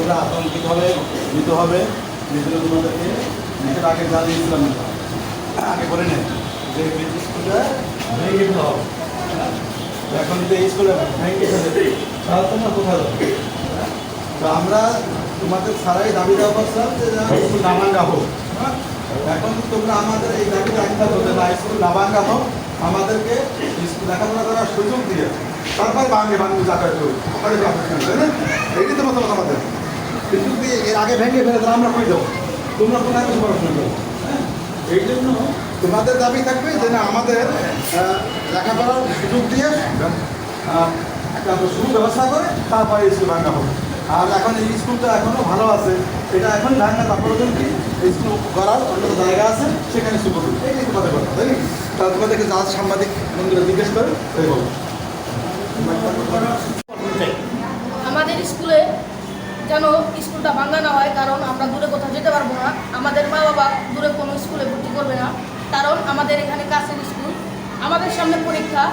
তোমরা আতঙ্কিত হবে, ভীত হবে, ভীতরে তোমাদেরকে নিজের আগে জানিয়েছিলাম, আগে বলে নেন যে স্কুলটা ভেঙে দিতে হবে। এখন যদি এই স্কুলে ভেঙে ফেলে তাহলে তোমরা কোথায় যাবে? তো আমরা তোমাদের ছাড়াই দাবি দেওয়া করছিলাম যে স্কুল না ভাঙা হোক। এখন তোমরা আমাদের এই দাবি রাখতে হবে না, স্কুল না ভাঙা হোক, আমাদেরকে স্কুল লেখাপড়া করার সুযোগ দিয়ে তারপর ভাঙে যাতায়াত করি, তাই না? এইটাই তো মতামত আমাদের। কিন্তু যদি এর আগে ভেঙে ফেলে তাহলে আমরা কই যাবো? তোমরা কোথায় কিছু পড়াশোনা করো? হ্যাঁ, এই জন্য তোমাদের দাবি থাকবে যে না, আমাদের লেখাপড়ার সুযোগ দিয়ে একটা সুব্যবস্থা করে তারপরে স্কুল ভাঙা হবে। আর এখন এই স্কুলটা এখনও ভালো আছে, এটা এখন ভাঙা, তারপরে কি স্কুল করার অন্য জায়গা আছে সেখানে স্কুল করবে, এই কিন্তু কথা বলবো, তাই না? তাহলে তোমাদেরকে যা সাংবাদিক বন্ধুরা জিজ্ঞেস করে তাই বলো। আমাদের স্কুলে যেন স্কুলটা ভাঙা না হয়, কারণ আমরা দূরে কোথাও যেতে পারবো না। আমাদের মা বাবা দূরে কোনো স্কুলে ভর্তি করবে না, কারণ আমাদের এখানে কাছের স্কুল। আমাদের সামনে পরীক্ষা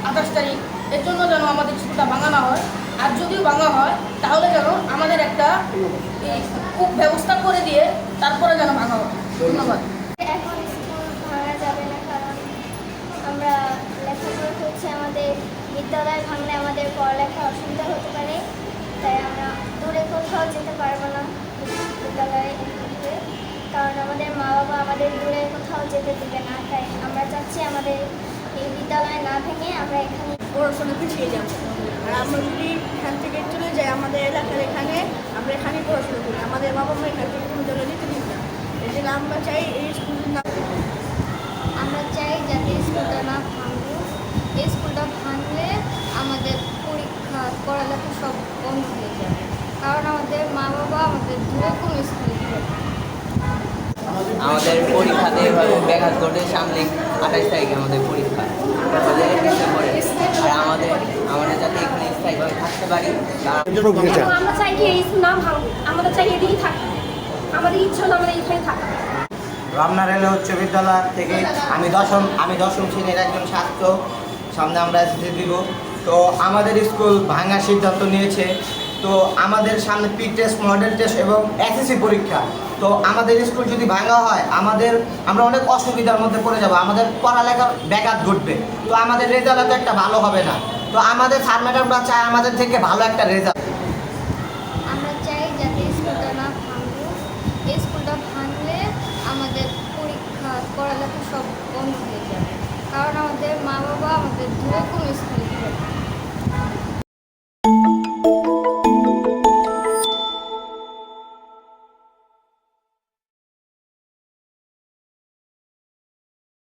28 তারিখ, এর জন্য যেন আমাদের স্কুলটা ভাঙা না হয়। আর যদিও ভাঙা হয় তাহলে যেন আমাদের একটা খুব ব্যবস্থা করে দিয়ে তারপরে যেন ভাঙা হয়। ধন্যবাদ। এখন স্কুল ভাঙা যাবে না, কারণ আমরা লেখাপড়া করছি, আমাদের বিদ্যালয় ভাঙলে আমাদের পড়ালেখা অসুবিধা হতে পারে, তাই আমরা দূরে কোথাও যেতে পারবো না বিদ্যালয়ে, কারণ আমাদের মা বাবা আমাদের দূরে কোথাও যেতে দেবে না। তাই আমরা চাচ্ছি আমাদের এই বিদ্যালয় না ভেঙে আমরা এখানে পড়াশোনা পিছিয়ে যাব। আর আমরা যদি এখান থেকে চলে যাই আমাদের এলাকার এখানে, আমরা এখানেই পড়াশোনা করি, আমাদের বাবা মা এখান থেকে কোনো জায়গায় নিতে দিন না। এই জন্য আমরা চাই এই স্কুল না, আমরা চাই যাতে স্কুলটা না ভাঙবে। এই স্কুলটা ভাঙলে আমাদের পরীক্ষা পড়ালেখা সব বন্ধ হয়ে যাবে, কারণ আমাদের মা বাবা আমাদের দূরে কোনো স্কুলে দিবে না। আমাদের পরীক্ষাতে এভাবে ব্যাঘাত ঘটে। সামনে 28 তারিখে আমাদের পরীক্ষা, আর আমাদের যাতে এখানে স্থায়ীভাবে থাকতে পারি। আমরা চাই কি এই স্কুল না ভাঙুক, আমাদের চাই এদিকে থাকতে, আমাদের ইচ্ছা হলো আমাদের এখানে থাকতে। রমনা রেলওয়ে উচ্চ বিদ্যালয় থেকে আমি দশম শ্রেণীর একজন ছাত্র। সামনে আমরা এসএসসি দিব। তো আমাদের স্কুল ভাঙার সিদ্ধান্ত নিয়েছে। তো আমাদের সামনে পি টেস্ট, মডেল টেস্ট এবং এসএসসি পরীক্ষা। তো আমাদের স্কুল যদি ভাঙা হয় আমরা অনেক অসুবিধার মধ্যে পড়ে যাব, আমাদের পড়ালেখার ব্যাঘাত ঘটবে। তো আমাদের রেজাল্ট তো একটা ভালো হবে না। তো আমাদের স্যার ম্যাডামরা চায় আমাদের থেকে ভালো একটা রেজাল্ট।